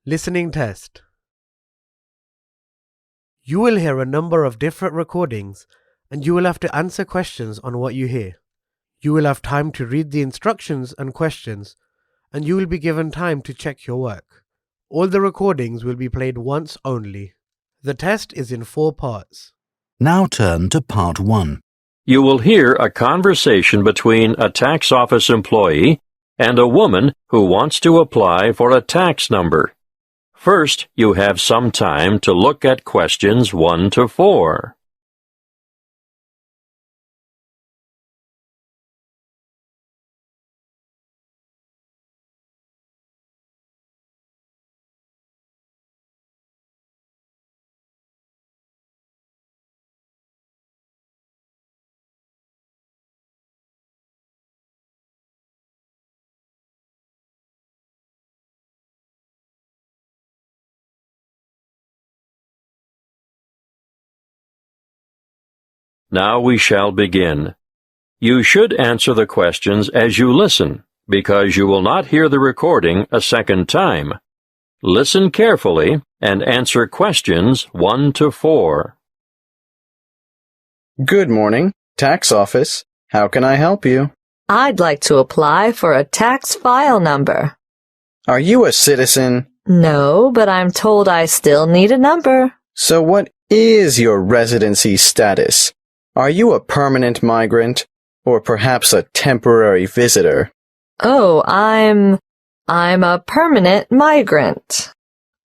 Listening test. You will hear a number of different recordings and you will have to answer questions on what you hear. You will have time to read the instructions and questions and you will be given time to check your work. All the recordings will be played once only. The test is in 4 parts. Now turn to part 1. You will hear a conversation between a tax office employee and a woman who wants to apply for a tax number. First, you have some time to look at questions 1 to 4. Now we shall begin. You should answer the questions as you listen, because you will not hear the recording a second time. Listen carefully and answer questions 1 to 4. Good morning, tax office. How can I help you? I'd like to apply for a tax file number. Are you a citizen? No, but I'm told I still need a number. So what is your residency status? Are you a permanent migrant or perhaps a temporary visitor? Oh, I'm a permanent migrant.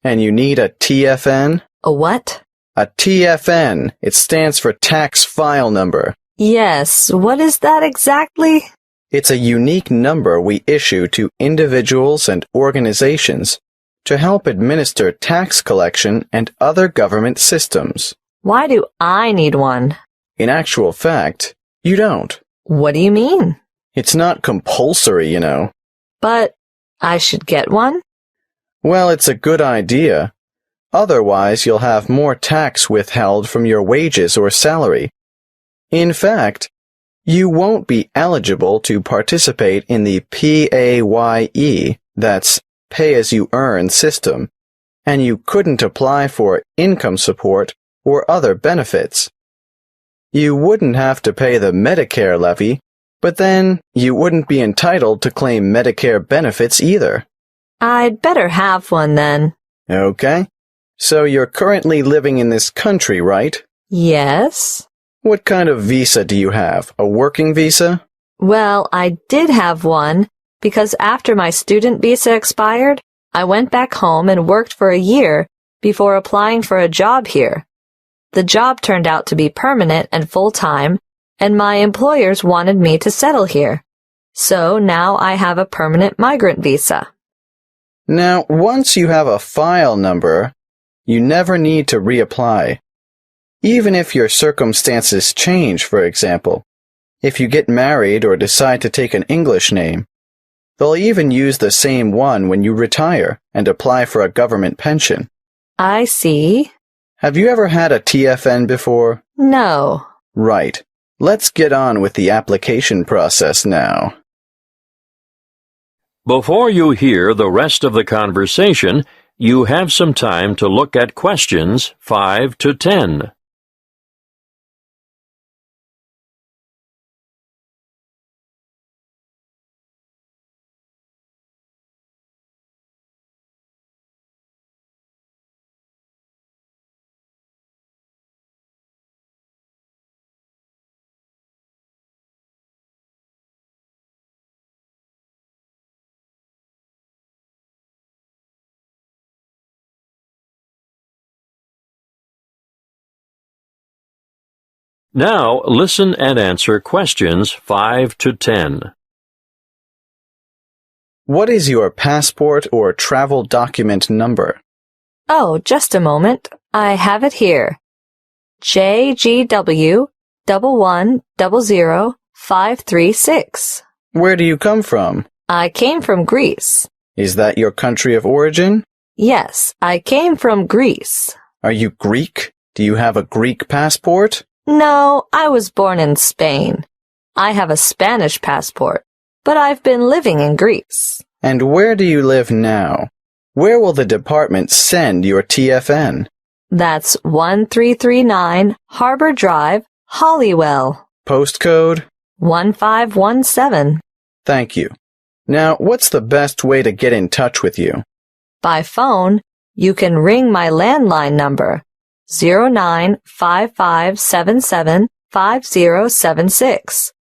And you need a TFN? A what? A TFN. It stands for tax file number. Yes, what is that exactly? It's a unique number we issue to individuals and organizations to help administer tax collection and other government systems. Why do I need one? In actual fact, you don't. What do you mean? It's not compulsory, you know. But I should get one? Well, it's a good idea. Otherwise, you'll have more tax withheld from your wages or salary. In fact, you won't be eligible to participate in the PAYE, that's pay-as-you-earn system, and you couldn't apply for income support or other benefits. You wouldn't have to pay the Medicare levy, but then you wouldn't be entitled to claim Medicare benefits either. I'd better have one then. Okay. So you're currently living in this country, right? Yes. What kind of visa do you have? A working visa? Well, I did have one because after my student visa expired, I went back home and worked for a year before applying for a job here. The job turned out to be permanent and full-time, and my employers wanted me to settle here. So now I have a permanent migrant visa. Now, once you have a file number, you never need to reapply. Even if your circumstances change, for example, if you get married or decide to take an English name, they'll even use the same one when you retire and apply for a government pension. I see. Have you ever had a TFN before? No. Right. Let's get on with the application process now. Before you hear the rest of the conversation, you have some time to look at questions 5 to 10. Now listen and answer questions 5 to 10. What is your passport or travel document number? Oh, just a moment. I have it here. JGW 1100536. Where do you come from? I came from Greece. Is that your country of origin? Yes, I came from Greece. Are you Greek? Do you have a Greek passport? No, I was born in Spain. I have a Spanish passport, but I've been living in Greece. And where do you live now? Where will the department send your TFN? That's 1339 Harbor Drive, Hollywell. Postcode? 1517. Thank you. Now, what's the best way to get in touch with you? By phone, you can ring my landline number, 0955775076.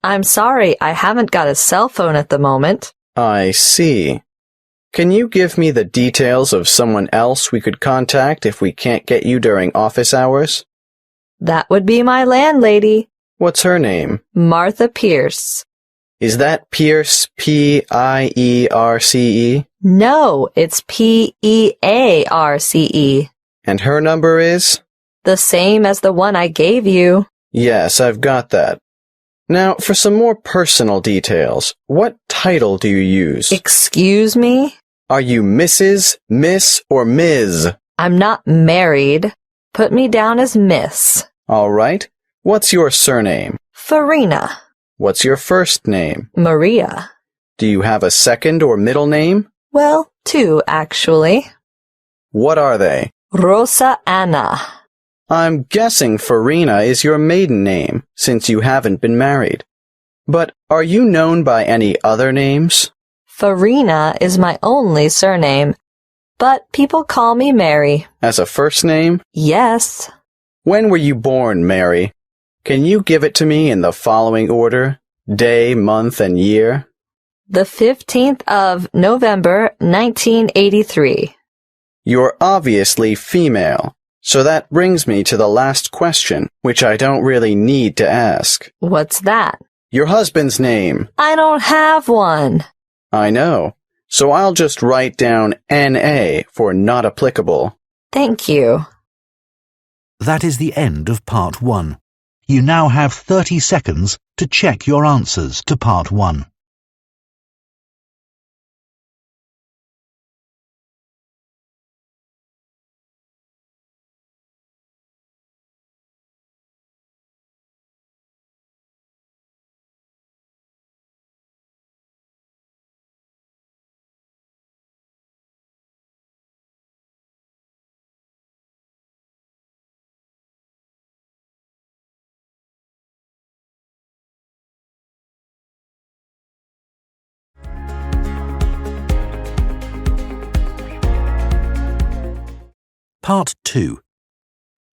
I'm sorry, I haven't got a cell phone at the moment. I see. Can you give me the details of someone else we could contact if we can't get you during office hours? That would be my landlady, What's her name? Martha Pierce. Is that Pierce, P-I-E-R-C-E? No, it's P-E-A-R-C-E. And her number is? The same as the one I gave you. Yes, I've got that. Now, for some more personal details, what title do you use? Excuse me? Are you Mrs., Miss, or Ms.? I'm not married. Put me down as Miss. All right. What's your surname? Farina. What's your first name? Maria. Do you have a second or middle name? Well, two, actually. What are they? Rosa Anna. I'm guessing Farina is your maiden name, since you haven't been married. But are you known by any other names? Farina is my only surname, but people call me Mary. As a first name? Yes. When were you born, Mary? Can you give it to me in the following order? Day, month, and year? The 15th of November, 1983. You're obviously female, so that brings me to the last question, which I don't really need to ask. What's that? Your husband's name. I don't have one. I know, so I'll just write down N.A. for not applicable. Thank you. That is the end of Part 1. You now have 30 seconds to check your answers to Part 1. Part 2.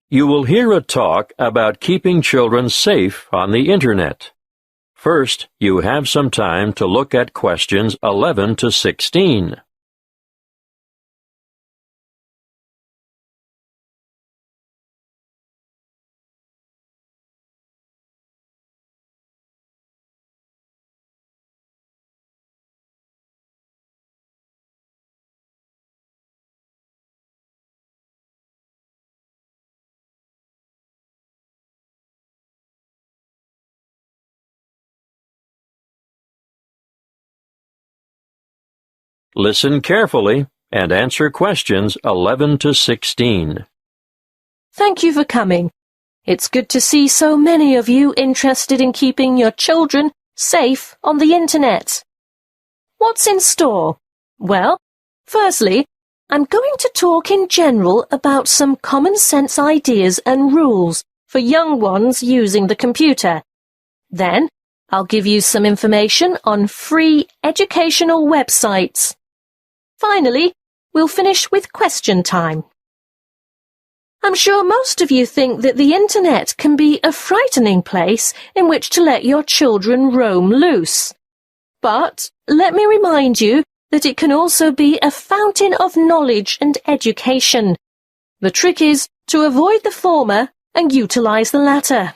You will hear a talk about keeping children safe on the Internet. First, you have some time to look at questions 11 to 16. Listen carefully and answer questions 11 to 16. Thank you for coming. It's good to see so many of you interested in keeping your children safe on the Internet. What's in store? Well, firstly, I'm going to talk in general about some common sense ideas and rules for young ones using the computer. Then, I'll give you some information on free educational websites. Finally, we'll finish with question time. I'm sure most of you think that the Internet can be a frightening place in which to let your children roam loose. But let me remind you that it can also be a fountain of knowledge and education. The trick is to avoid the former and utilize the latter.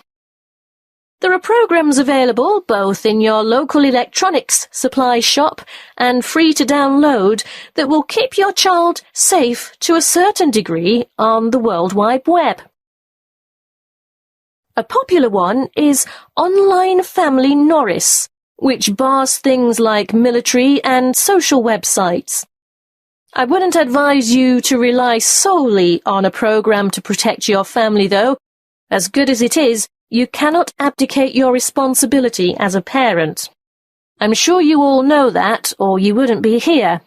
There are programs available both in your local electronics supply shop and free to download that will keep your child safe to a certain degree on the World Wide Web. A popular one is Online Family Norris, which bars things like military and social websites. I wouldn't advise you to rely solely on a program to protect your family, though. As good as it is, you cannot abdicate your responsibility as a parent. I'm sure you all know that, or you wouldn't be here.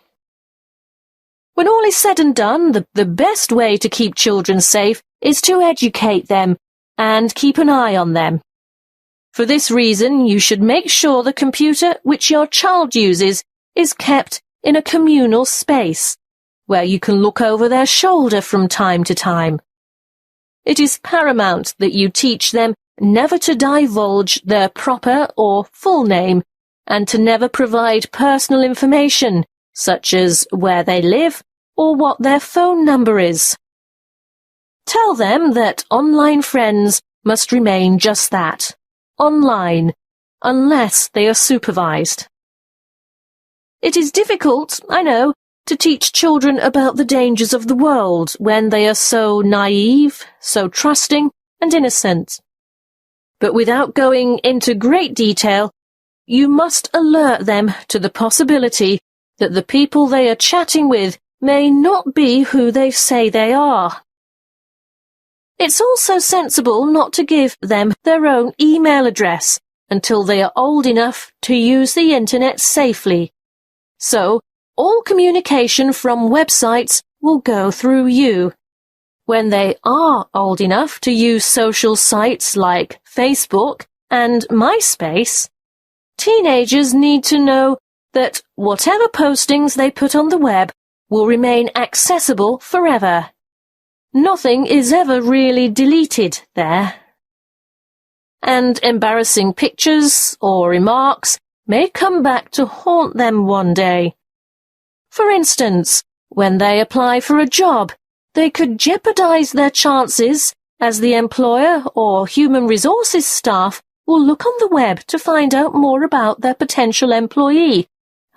When all is said and done, the best way to keep children safe is to educate them and keep an eye on them. For this reason, you should make sure the computer which your child uses is kept in a communal space, where you can look over their shoulder from time to time. It is paramount that you teach them never to divulge their proper or full name, and to never provide personal information, such as where they live or what their phone number is. Tell them that online friends must remain just that, online, unless they are supervised. It is difficult, I know, to teach children about the dangers of the world when they are so naive, so trusting and innocent. But without going into great detail, you must alert them to the possibility that the people they are chatting with may not be who they say they are. It's also sensible not to give them their own email address until they are old enough to use the internet safely. So, all communication from websites will go through you. When they are old enough to use social sites like Facebook and MySpace, teenagers need to know that whatever postings they put on the web will remain accessible forever. Nothing is ever really deleted there. And embarrassing pictures or remarks may come back to haunt them one day. For instance, when they apply for a job, they could jeopardize their chances, as the employer or human resources staff will look on the web to find out more about their potential employee,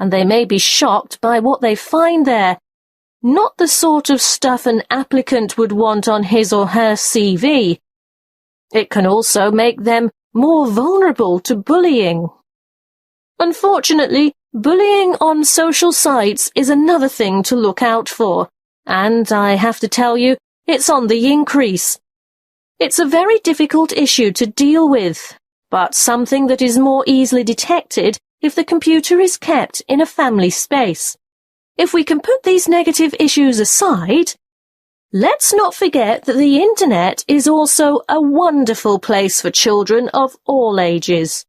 and they may be shocked by what they find there, not the sort of stuff an applicant would want on his or her CV. It can also make them more vulnerable to bullying. Unfortunately, bullying on social sites is another thing to look out for, and I have to tell you, it's on the increase. It's a very difficult issue to deal with, but something that is more easily detected if the computer is kept in a family space. If we can put these negative issues aside, let's not forget that the internet is also a wonderful place for children of all ages.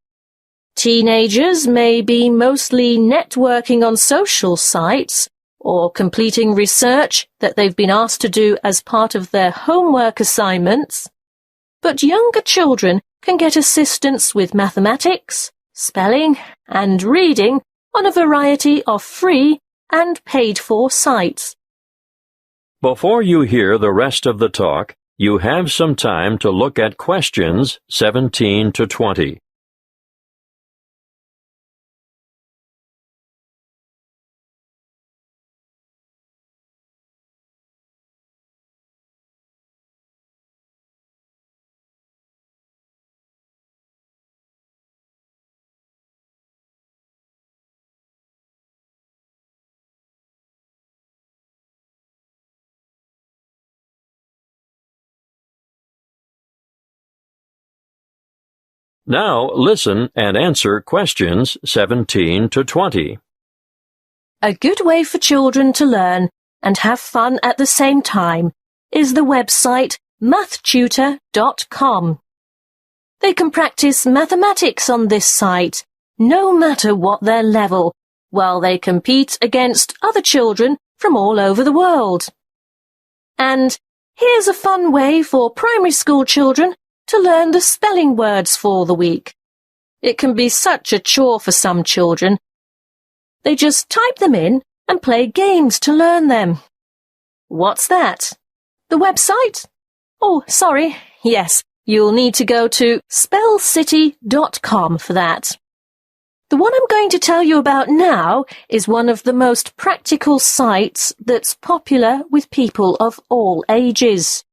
Teenagers may be mostly networking on social sites or completing research that they've been asked to do as part of their homework assignments, but younger children can get assistance with mathematics, spelling, and reading on a variety of free and paid-for sites. Before you hear the rest of the talk, you have some time to look at questions 17 to 20. Now listen and answer questions 17 to 20. A good way for children to learn and have fun at the same time is the website mathtutor.com. They can practice mathematics on this site, no matter what their level, while they compete against other children from all over the world. And here's a fun way for primary school children to learn the spelling words for the week. It can be such a chore for some children. They just type them in and play games to learn them. What's that? The website? Oh, sorry. Yes, you'll need to go to spellcity.com for that. The one I'm going to tell you about now is one of the most practical sites that's popular with people of all ages.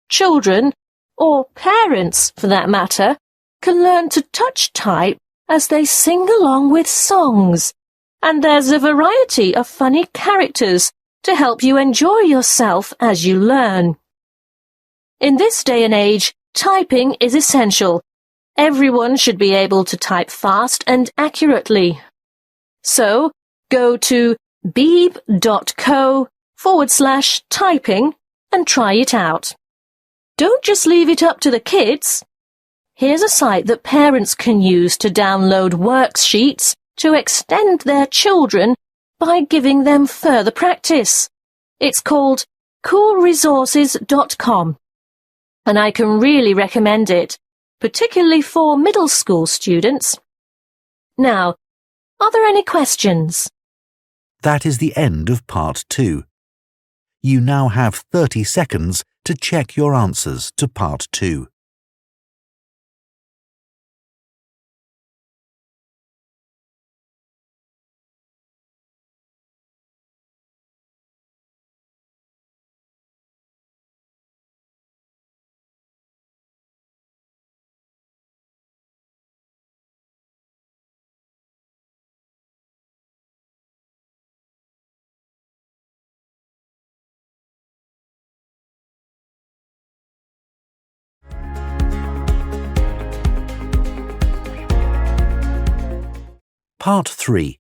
Children, or parents for that matter, can learn to touch type as they sing along with songs. And there's a variety of funny characters to help you enjoy yourself as you learn. In this day and age, typing is essential. Everyone should be able to type fast and accurately. So, go to beeb.co /typing and try it out. Don't just leave it up to the kids. Here's a site that parents can use to download worksheets to extend their children by giving them further practice. It's called coolresources.com, and I can really recommend it, particularly for middle school students. Now, are there any questions? That is the end of Part 2. You now have 30 seconds to check your answers to Part 2. Part 3.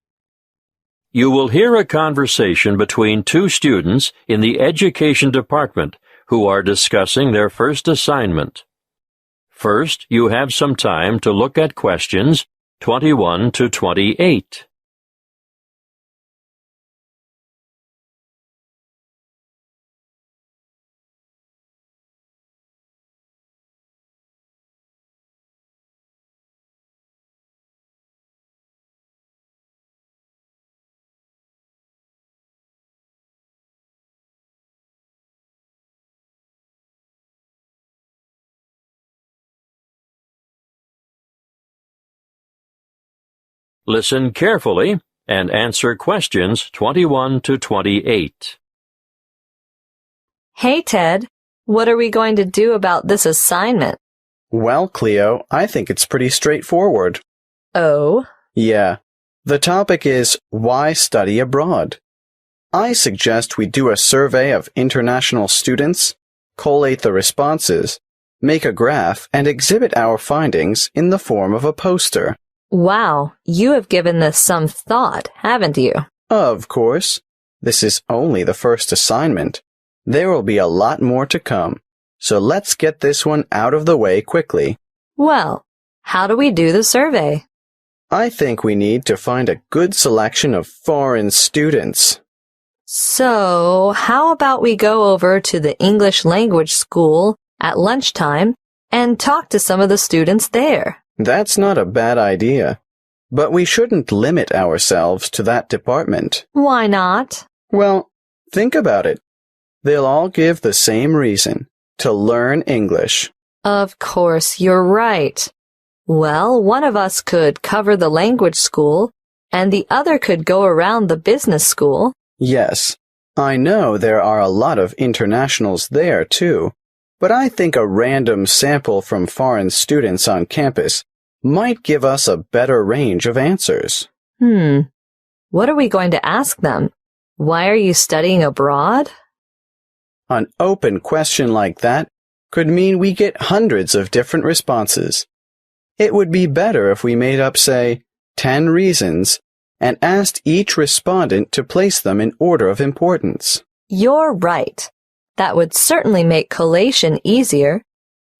You will hear a conversation between two students in the education department who are discussing their first assignment. First, you have some time to look at questions 21 to 28. Listen carefully and answer questions 21 to 28. Hey, Ted, what are we going to do about this assignment? Well, Cleo, I think it's pretty straightforward. Oh? Yeah. The topic is why study abroad? I suggest we do a survey of international students, collate the responses, make a graph, and exhibit our findings in the form of a poster. Wow, you have given this some thought, haven't you? Of course. This is only the first assignment. There will be a lot more to come. So let's get this one out of the way quickly. Well, how do we do the survey? I think we need to find a good selection of foreign students. So, how about we go over to the English language school at lunchtime and talk to some of the students there? That's not a bad idea. But we shouldn't limit ourselves to that department. Why not? Well, think about it. They'll all give the same reason, to learn English. Of course, you're right. Well, one of us could cover the language school, and the other could go around the business school. Yes, I know there are a lot of internationals there, too. But I think a random sample from foreign students on campus might give us a better range of answers. What are we going to ask them? Why are you studying abroad? An open question like that could mean we get hundreds of different responses. It would be better if we made up, say, 10 reasons and asked each respondent to place them in order of importance. You're right. That would certainly make collation easier.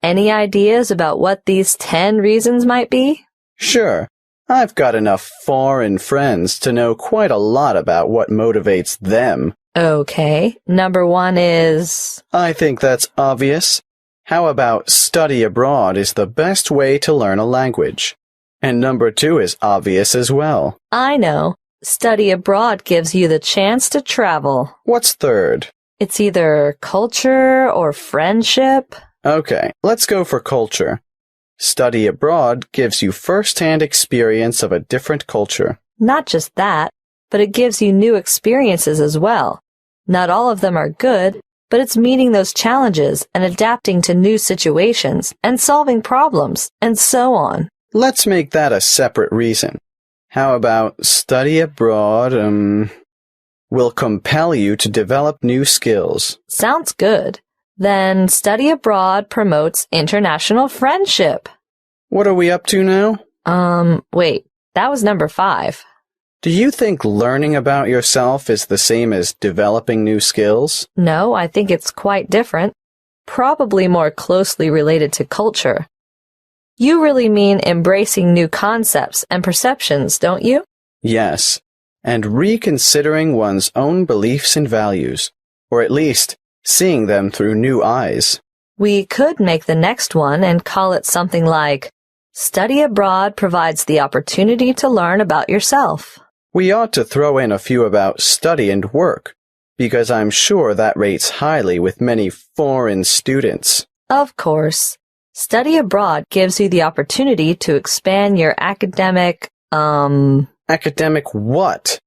Any ideas about what these 10 reasons might be? Sure. I've got enough foreign friends to know quite a lot about what motivates them. Okay. Number 1 is... I think that's obvious. How about study abroad is the best way to learn a language? And number 2 is obvious as well. I know. Study abroad gives you the chance to travel. What's third? It's either culture or friendship. Okay, let's go for culture. Study abroad gives you first-hand experience of a different culture. Not just that, but it gives you new experiences as well. Not all of them are good, but it's meeting those challenges and adapting to new situations and solving problems and so on. Let's make that a separate reason. How about study abroad, will compel you to develop new skills? Sounds good. Then study abroad promotes international friendship. What are we up to now? Wait, that was number 5. Do you think learning about yourself is the same as developing new skills? No, I think it's quite different, probably more closely related to culture. You really mean embracing new concepts and perceptions, don't you? Yes, and reconsidering one's own beliefs and values, or at least seeing them through new eyes. We could make the next one and call it something like, Study abroad provides the opportunity to learn about yourself. We ought to throw in a few about study and work, because I'm sure that rates highly with many foreign students. Of course. Study abroad gives you the opportunity to expand your academic, Academic what?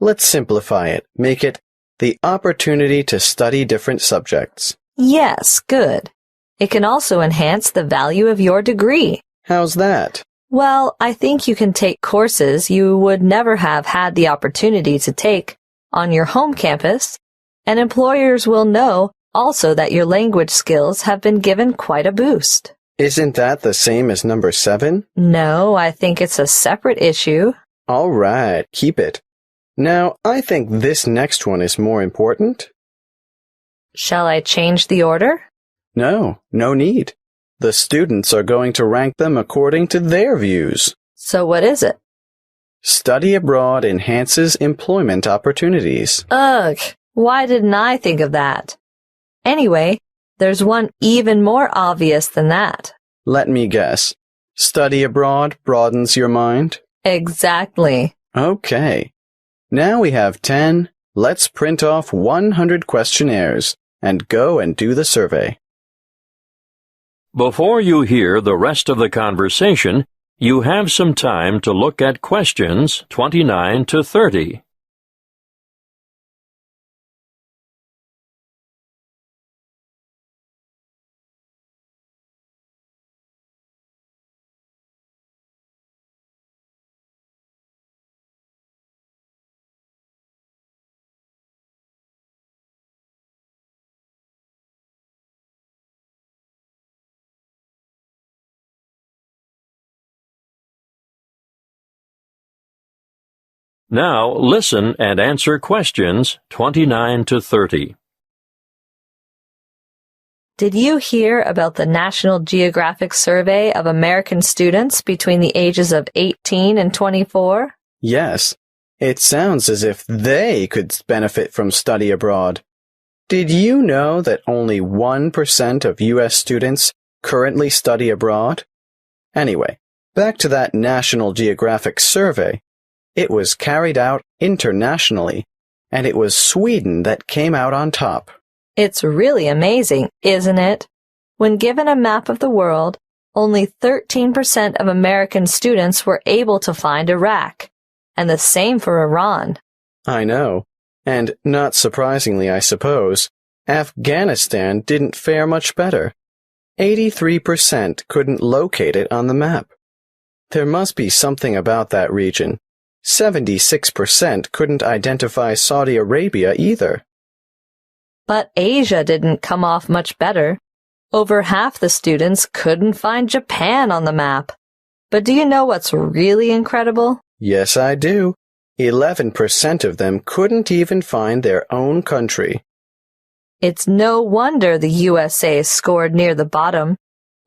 Let's simplify it. Make it the opportunity to study different subjects. Yes, good. It can also enhance the value of your degree. How's that? Well, I think you can take courses you would never have had the opportunity to take on your home campus, and employers will know also that your language skills have been given quite a boost. Isn't that the same as number 7? No, I think it's a separate issue. All right, keep it. Now, I think this next one is more important. Shall I change the order? No need. The students are going to rank them according to their views. So what is it? Study abroad enhances employment opportunities. Ugh, why didn't I think of that? Anyway, there's one even more obvious than that. Let me guess. Study abroad broadens your mind? Exactly. Okay. Now we have 10. Let's print off 100 questionnaires and go and do the survey. Before you hear the rest of the conversation, you have some time to look at questions 29 to 30. Now listen and answer questions 29 to 30. Did you hear about the National Geographic survey of American students between the ages of 18 and 24? Yes. It sounds as if they could benefit from study abroad. Did you know that only 1% of U.S. students currently study abroad? Anyway, back to that National Geographic survey. It was carried out internationally, and it was Sweden that came out on top. It's really amazing, isn't it? When given a map of the world, only 13% of American students were able to find Iraq, and the same for Iran. I know, and not surprisingly, I suppose, Afghanistan didn't fare much better. 83% couldn't locate it on the map. There must be something about that region. 76% couldn't identify Saudi Arabia either. But Asia didn't come off much better. Over half the students couldn't find Japan on the map. But do you know what's really incredible? Yes, I do. 11% of them couldn't even find their own country. It's no wonder the USA scored near the bottom,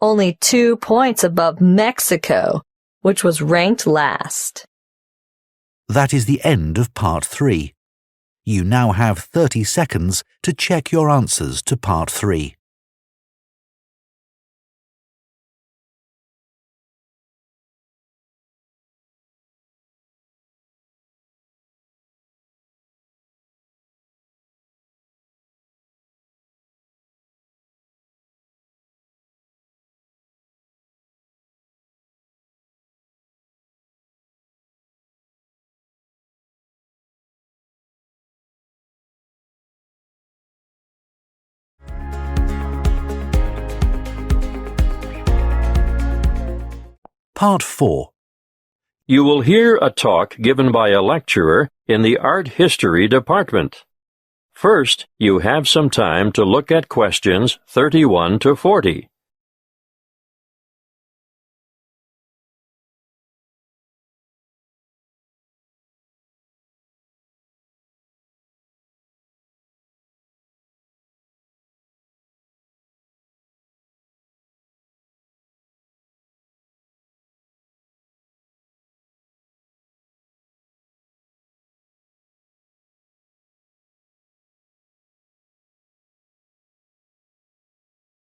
only 2 points above Mexico, which was ranked last. That is the end of Part 3. You now have 30 seconds to check your answers to Part 3. Part 4. You will hear a talk given by a lecturer in the Art History department. First, you have some time to look at questions 31 to 40.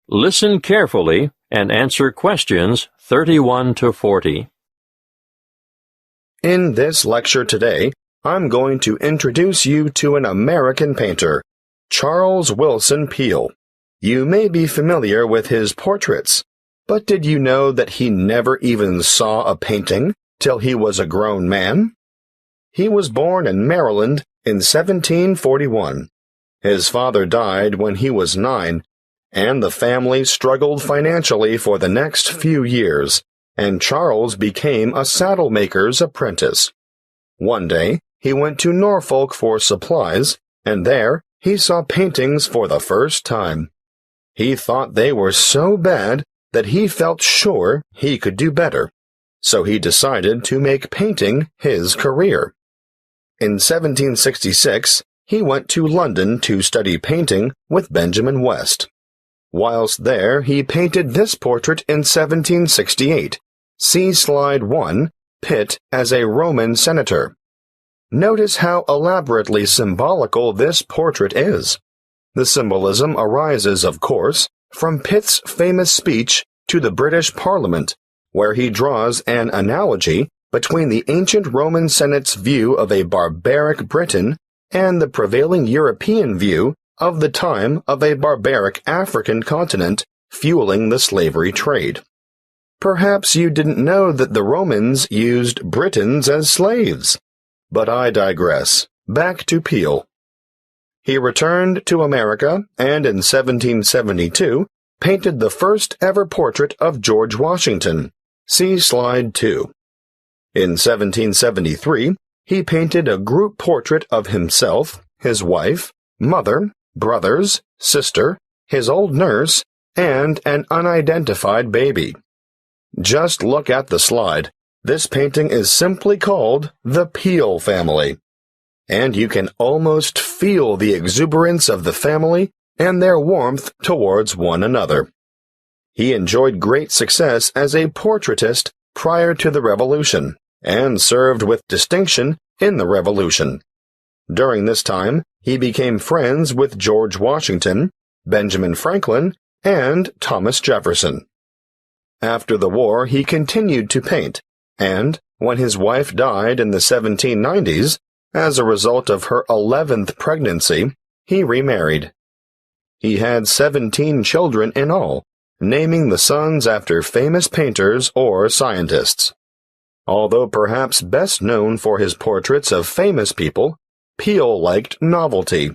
Listen carefully and answer questions 31 to 40. In this lecture today, I'm going to introduce you to an American painter, Charles Willson Peale. You may be familiar with his portraits, but did you know that he never even saw a painting till he was a grown man? He was born in Maryland in 1741. His father died when he was 9, and the family struggled financially for the next few years, and Charles became a saddle-maker's apprentice. One day, he went to Norfolk for supplies, and there he saw paintings for the first time. He thought they were so bad that he felt sure he could do better, so he decided to make painting his career. In 1766, he went to London to study painting with Benjamin West. Whilst there, he painted this portrait in 1768. See Slide 1, Pitt as a Roman senator. Notice how elaborately symbolical this portrait is. The symbolism arises, of course, from Pitt's famous speech to the British Parliament, where he draws an analogy between the ancient Roman Senate's view of a barbaric Britain and the prevailing European view of the time of a barbaric African continent fueling the slavery trade. Perhaps you didn't know that the Romans used Britons as slaves. But I digress. Back to Peale. He returned to America and in 1772 painted the first ever portrait of George Washington. See Slide 2. In 1773, he painted a group portrait of himself, his wife, mother, brothers, sister, his old nurse, and an unidentified baby. Just look at the slide. This painting is simply called The Peale Family. And you can almost feel the exuberance of the family and their warmth towards one another. He enjoyed great success as a portraitist prior to the Revolution, and served with distinction in the Revolution. During this time, he became friends with George Washington, Benjamin Franklin, and Thomas Jefferson. After the war, he continued to paint, and when his wife died in the 1790s, as a result of her 11th pregnancy, he remarried. He had 17 children in all, naming the sons after famous painters or scientists. Although perhaps best known for his portraits of famous people, Peale liked novelty.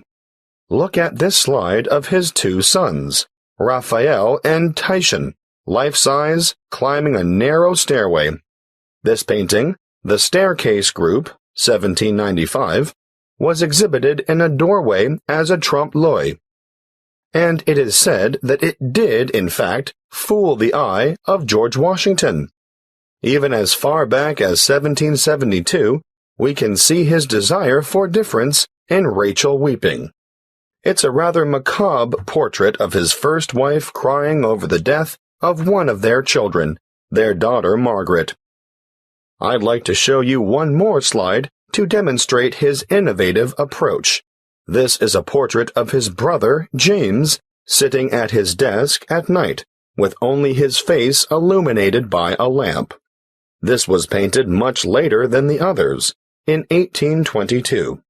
Look at this slide of his 2 sons, Raphael and Titian, life-size, climbing a narrow stairway. This painting, The Staircase Group, 1795, was exhibited in a doorway as a trompe-l'oeil. And it is said that it did, in fact, fool the eye of George Washington. Even as far back as 1772, we can see his desire for difference in Rachel weeping. It's a rather macabre portrait of his first wife crying over the death of one of their children, their daughter Margaret. I'd like to show you one more slide to demonstrate his innovative approach. This is a portrait of his brother, James, sitting at his desk at night, with only his face illuminated by a lamp. This was painted much later than the others, in 1822.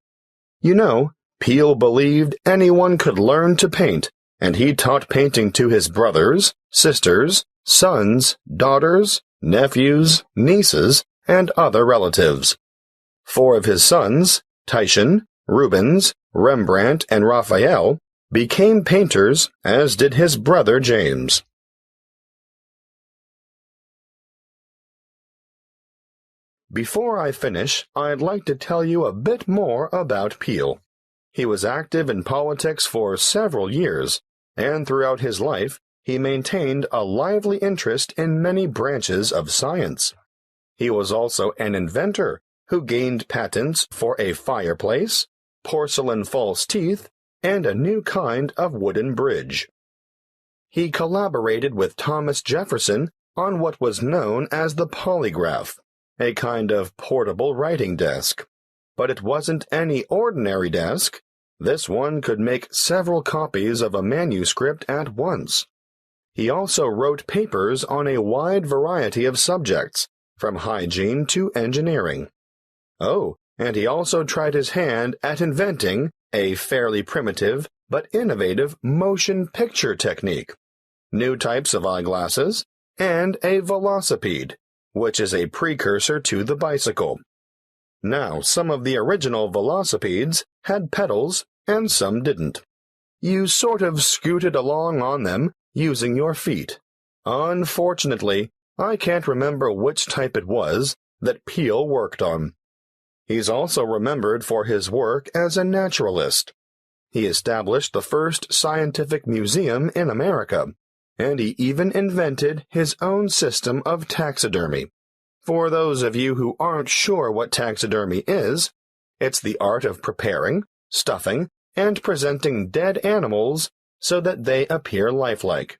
You know, Peale believed anyone could learn to paint, and he taught painting to his brothers, sisters, sons, daughters, nephews, nieces, and other relatives. 4 of his sons, Titian, Rubens, Rembrandt, and Raphael, became painters, as did his brother James. Before I finish, I'd like to tell you a bit more about Peale. He was active in politics for several years, and throughout his life, he maintained a lively interest in many branches of science. He was also an inventor who gained patents for a fireplace, porcelain false teeth, and a new kind of wooden bridge. He collaborated with Thomas Jefferson on what was known as the polygraph, a kind of portable writing desk. But it wasn't any ordinary desk. This one could make several copies of a manuscript at once. He also wrote papers on a wide variety of subjects, from hygiene to engineering. Oh, and he also tried his hand at inventing a fairly primitive but innovative motion picture technique, new types of eyeglasses, and a velocipede, which is a precursor to the bicycle. Now, some of the original velocipedes had pedals and some didn't. You sort of scooted along on them using your feet. Unfortunately, I can't remember which type it was that Peale worked on. He's also remembered for his work as a naturalist. He established the first scientific museum in America, and he even invented his own system of taxidermy. For those of you who aren't sure what taxidermy is, it's the art of preparing, stuffing, and presenting dead animals so that they appear lifelike.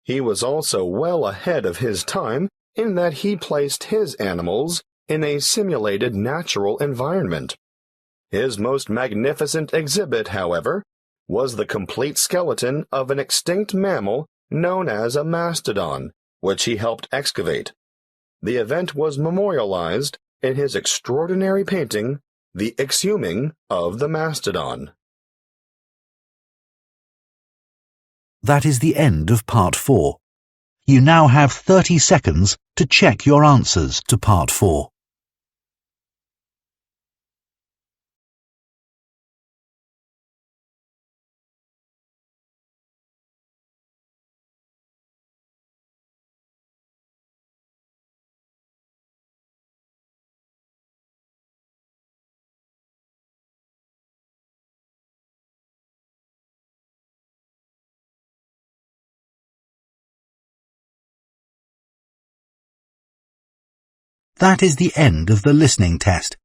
He was also well ahead of his time in that he placed his animals in a simulated natural environment. His most magnificent exhibit, however, was the complete skeleton of an extinct mammal known as a mastodon, which he helped excavate. The event was memorialized in his extraordinary painting, The Exhuming of the Mastodon. That is the end of Part 4. You now have 30 seconds to check your answers to Part 4. That is the end of the listening test.